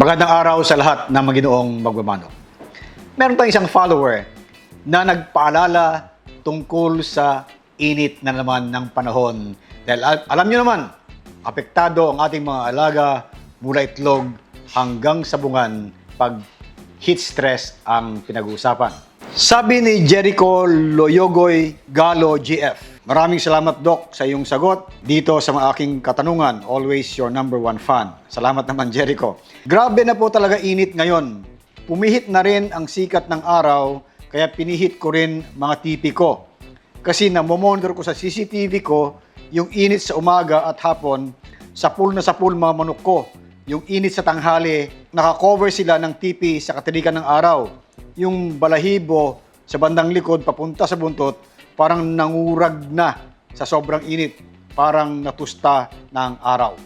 Magandang araw sa lahat ng maginoong magmamano. Meron tayong isang follower na nagpaalala tungkol sa init na naman ng panahon. Dahil alam nyo naman, apektado ang ating mga alaga mula itlog hanggang sabungan pag heat stress ang pinag-uusapan. Sabi ni Jericho Loyogoy Galo GF, maraming salamat Doc sa iyong sagot dito sa mga aking katanungan. Always your number one fan. Salamat naman Jericho. Grabe na po talaga init ngayon. Pumihit na rin ang sikat ng araw kaya pinihit ko rin mga TV ko. Kasi namomonitor ko sa CCTV ko yung init sa umaga at hapon, sa pool mga manok ko. Yung init sa tanghali, nakakover sila ng TV sa katilikan ng araw. Yung balahibo sa bandang likod papunta sa buntot, parang nangurag na sa sobrang init, parang natusta ng araw.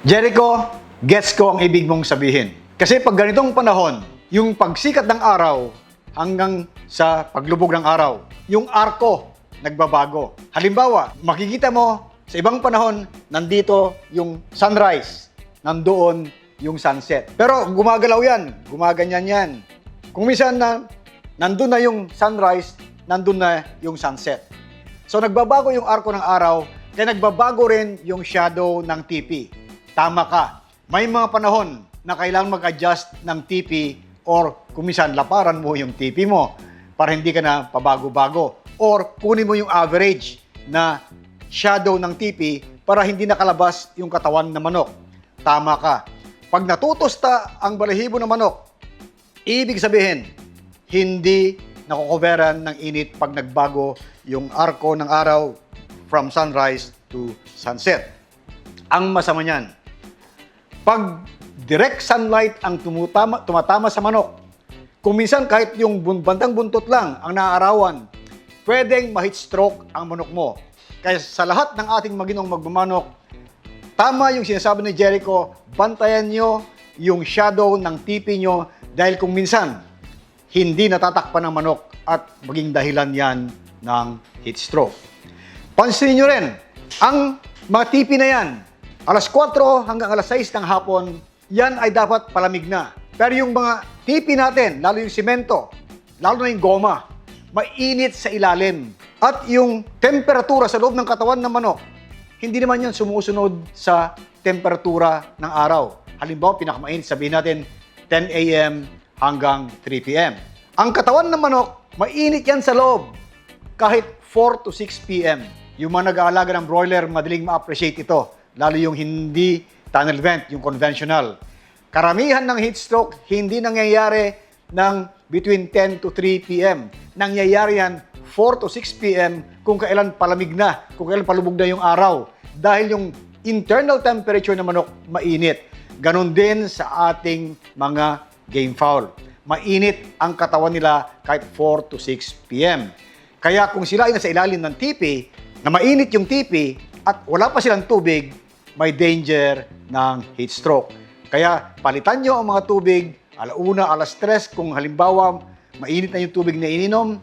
Jericho, gets ko ang ibig mong sabihin. Kasi pag ganitong panahon, yung pagsikat ng araw hanggang sa paglubog ng araw, yung arko nagbabago. Halimbawa, makikita mo sa ibang panahon, nandito yung sunrise, nandoon yung sunset. Pero gumagalaw yan, gumaganyan yan. Kung minsan na nandun na yung sunrise, nandun na yung sunset. So nagbabago yung arko ng araw, kaya nagbabago rin yung shadow ng TP. Tama ka. May mga panahon na kailangan mag-adjust ng TP or kung minsan laparan mo yung TP mo para hindi ka na pabago-bago. Or kunin mo yung average na shadow ng TP para hindi nakalabas yung katawan ng manok. Tama ka. Pag natutusta ang balahibo ng manok, ibig sabihin, hindi nakukoveran ng init pag nagbago yung arko ng araw from sunrise to sunset. Ang masama niyan, pag direct sunlight ang tumatama sa manok, kung minsan kahit yung bandang buntot lang ang naaarawan, pwedeng ma-heat stroke ang manok mo. Kaya sa lahat ng ating maginong magmamanok, tama yung sinasabi ni Jericho, bantayan nyo yung shadow ng tipi nyo dahil kung minsan, hindi natatakpan ng manok at maging dahilan yan ng heat stroke. Pansinin nyo rin, ang mga tipi na yan, alas 4 hanggang alas 6 ng hapon, yan ay dapat palamig na. Pero yung mga tipi natin, lalo yung simento, lalo na yung goma, mainit sa ilalim. At yung temperatura sa loob ng katawan ng manok, hindi naman yan sumusunod sa temperatura ng araw. Halimbawa, pinakamainit, sabihin natin 10 a.m. hanggang 3 p.m. Ang katawan ng manok, mainit yan sa loob kahit 4 to 6 p.m. Yung mga nag-aalaga ng broiler, madaling ma-appreciate ito. Lalo yung hindi tunnel vent, yung conventional. Karamihan ng heat stroke, hindi nangyayari ng between 10 to 3 p.m. Nangyayari yan 4 to 6 p.m. kung kailan palamig na, kung kailan palubog na yung araw. Dahil yung internal temperature ng manok mainit. Ganon din sa ating mga game fowl. Mainit ang katawan nila kahit 4 to 6 p.m. Kaya kung sila ay nasa ilalim ng tipi, na mainit yung tipi at wala pa silang tubig, may danger ng heat stroke. Kaya palitan nyo ang mga tubig, alauna, alas 3, kung halimbawa mainit na yung tubig na ininom,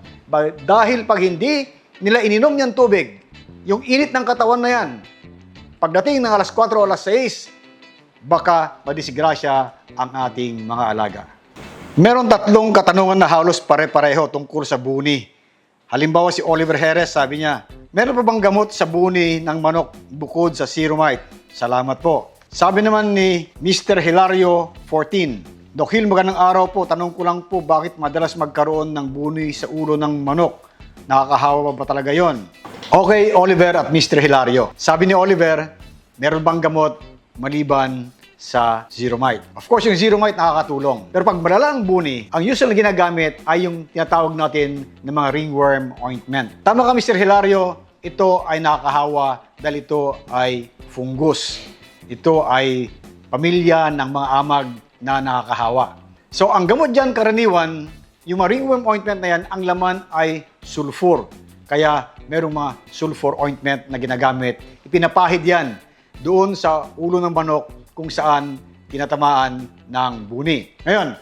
dahil pag hindi nila ininom yung tubig, yung init ng katawan na yan, pagdating ng alas 4 o alas 6, baka madisgrasya ang ating mga alaga. Meron tatlong katanungan na halos pare-pareho tungkol sa buni. Halimbawa si Oliver Jerez, sabi niya, meron pa bang gamot sa buni ng manok bukod sa Ziromite? Salamat po. Sabi naman ni Mr. Hilario 14, Doc Hill, magandang araw po. Tanong ko lang po, bakit madalas magkaroon ng buni sa ulo ng manok? Nakakahawa ba talaga yon? Okay, Oliver at Mr. Hilario. Sabi ni Oliver, meron bang gamot maliban sa Ziromite? Of course, yung Ziromite nakakatulong. Pero pag malala ang buni, ang usual na ginagamit ay yung tinatawag natin ng mga ringworm ointment. Tama ka, Mr. Hilario, ito ay nakakahawa dahil ito ay fungus. Ito ay pamilya ng mga amag na nakakahawa. So, ang gamot dyan, karaniwan, yung mga ringworm ointment na yan, ang laman ay sulfur. Kaya, merong mga sulfur ointment na ginagamit. Ipinapahid yan doon sa ulo ng manok kung saan tinatamaan ng buni. Ngayon,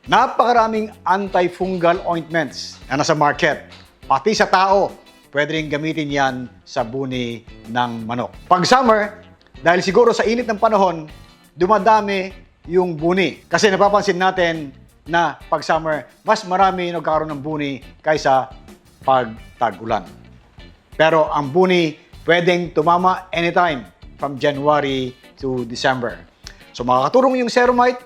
napakaraming antifungal ointments na nasa market. Pati sa tao, pwede rin gamitin yan sa buni ng manok. Pag summer, dahil siguro sa init ng panahon, dumadami yung buni. Kasi napapansin natin na pag summer, mas marami nagkakaroon ng buni kaysa pag tag-ulan. Pero ang buni pwedeng tumama anytime from January to December. So makakatulong yung Ceromite.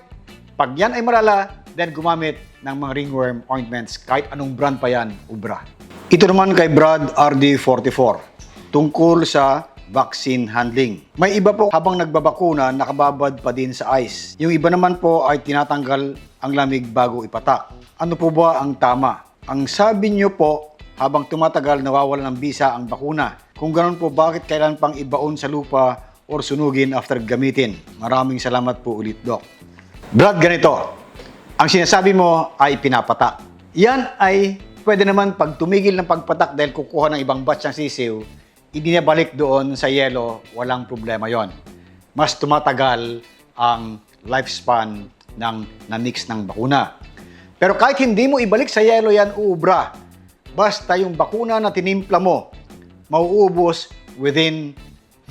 Pag yan ay malala, then gumamit ng mga ringworm ointments kahit anong brand pa yan, ubra. Ito naman kay Brad RD44 tungkol sa vaccine handling. May iba po habang nagbabakuna, nakababad pa din sa ice. Yung iba naman po ay tinatanggal ang lamig bago ipatak. Ano po ba ang tama? Ang sabi nyo po, habang tumatagal nawawalan ng bisa ang bakuna. Kung ganoon po, bakit kailan pang ibaon sa lupa or sunugin after gamitin? Maraming salamat po ulit, Doc. Brad, ganito. Ang sinasabi mo ay pinapatak. Yan ay pwede naman pag tumigil ng pagpatak dahil kukuha ng ibang batch ng sisiw, ibinabalik doon sa yelo, walang problema yon. Mas tumatagal ang lifespan ng na-mix ng bakuna. Pero kahit hindi mo ibalik sa yelo yan, uubra. Basta yung bakuna na tinimpla mo, mauubos within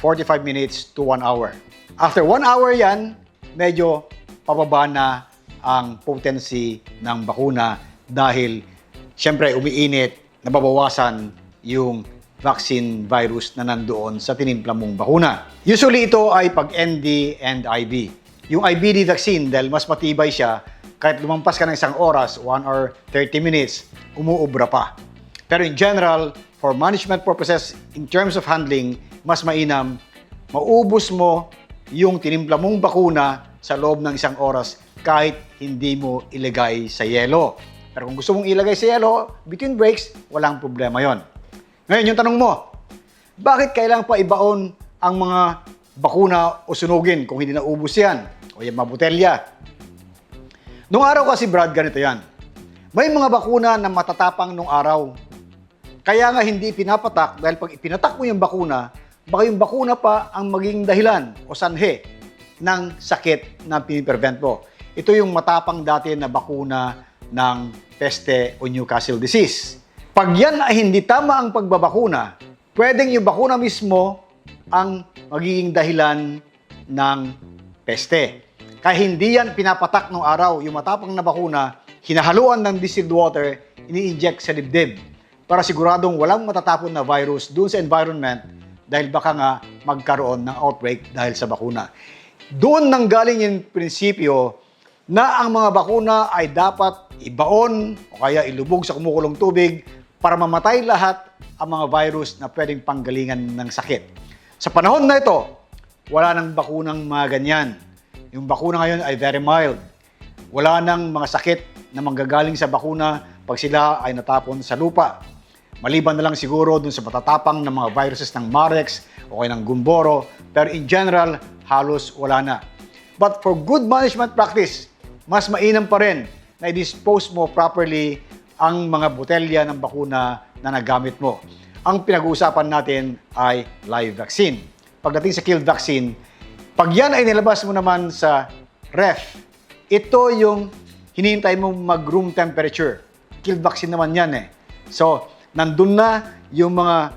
45 minutes to 1 hour. After 1 hour yan, medyo pababa na ang potency ng bakuna dahil syempre umiinit, nababawasan yung vaccine virus na nandoon sa tinimpla mong bakuna. Usually ito ay pag ND and IB. Yung IBD vaccine, dahil mas matibay siya, kahit lumampas ka ng 1 oras, 1 or 30 minutes, umuubra pa. Pero in general, for management purposes, in terms of handling, mas mainam, maubos mo yung tinimpla mong bakuna sa loob ng 1 oras kahit hindi mo ilagay sa yelo. Pero kung gusto mong ilagay sa yelo, between breaks, walang problema yon. Ngayon, yung tanong mo, bakit kailangan pa ibaon ang mga bakuna o sunugin kung hindi naubos yan o yung mga botelya? Nung araw kasi, Brad, ganito yan. May mga bakuna na matatapang nung araw. Kaya nga hindi pinapatak dahil pag ipinatak mo yung bakuna, baka yung bakuna pa ang maging dahilan o sanhe ng sakit na piniprevent mo. Ito yung matapang dati na bakuna ng peste o Newcastle disease. Pag yan ay hindi tama ang pagbabakuna, pwedeng yung bakuna mismo ang magiging dahilan ng peste. Kaya hindi yan pinapatak ng araw. Yung matapang na bakuna, hinahaluan ng distilled water, ini-inject sa dibdib para siguradong walang matatapon na virus doon sa environment dahil baka nga magkaroon ng outbreak dahil sa bakuna. Doon nanggaling yung prinsipyo na ang mga bakuna ay dapat ibaon o kaya ilubog sa kumukulong tubig para mamatay lahat ang mga virus na pwedeng panggalingan ng sakit. Sa panahon na ito, wala nang bakunang mga ganyan. Yung bakuna ngayon ay very mild. Wala nang mga sakit na manggagaling sa bakuna pag sila ay natapon sa lupa. Maliban na lang siguro dun sa matatapang ng mga viruses ng Marex o kaya ng Gumboro, pero in general, halos wala na. But for good management practice, mas mainam pa rin na i-dispose mo properly ang mga botelya ng bakuna na nagamit mo. Ang pinag-uusapan natin ay live vaccine. Pagdating sa killed vaccine, pag yan ay nilabas mo naman sa ref, ito yung hinihintay mo mag-room temperature. Killed vaccine naman yan eh. So, nandun na yung mga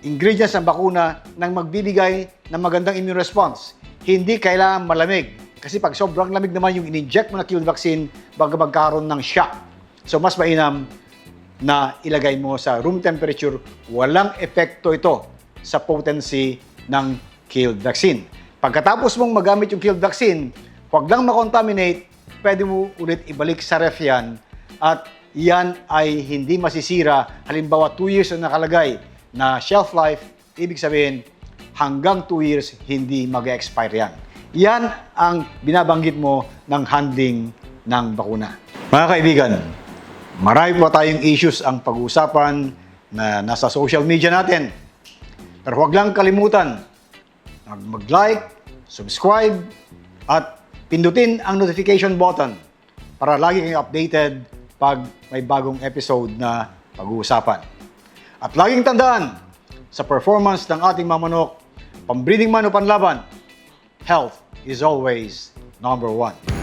ingredients ng bakuna nang magbibigay ng magandang immune response. Hindi kailangan malamig. Kasi pag sobrang lamig naman yung in-inject mo na killed vaccine, baga magkaroon ng shock. So, mas mainam na ilagay mo sa room temperature. Walang epekto ito sa potency ng killed vaccine. Pagkatapos mong magamit yung killed vaccine, huwag lang makontaminate, pwede mo ulit ibalik sa ref yan at yan ay hindi masisira. Halimbawa, 2 years na nakalagay na shelf life, ibig sabihin, hanggang 2 years hindi mag-expire yan. Yan ang binabanggit mo ng handling ng bakuna. Mga kaibigan, marami pa tayong issues ang pag-uusapan na nasa social media natin. Pero huwag lang kalimutan mag-like, subscribe, at pindutin ang notification button para lagi kayong updated pag may bagong episode na pag-uusapan. At laging tandaan, sa performance ng ating mamanok, pambreeding man o panlaban, health is always number 1.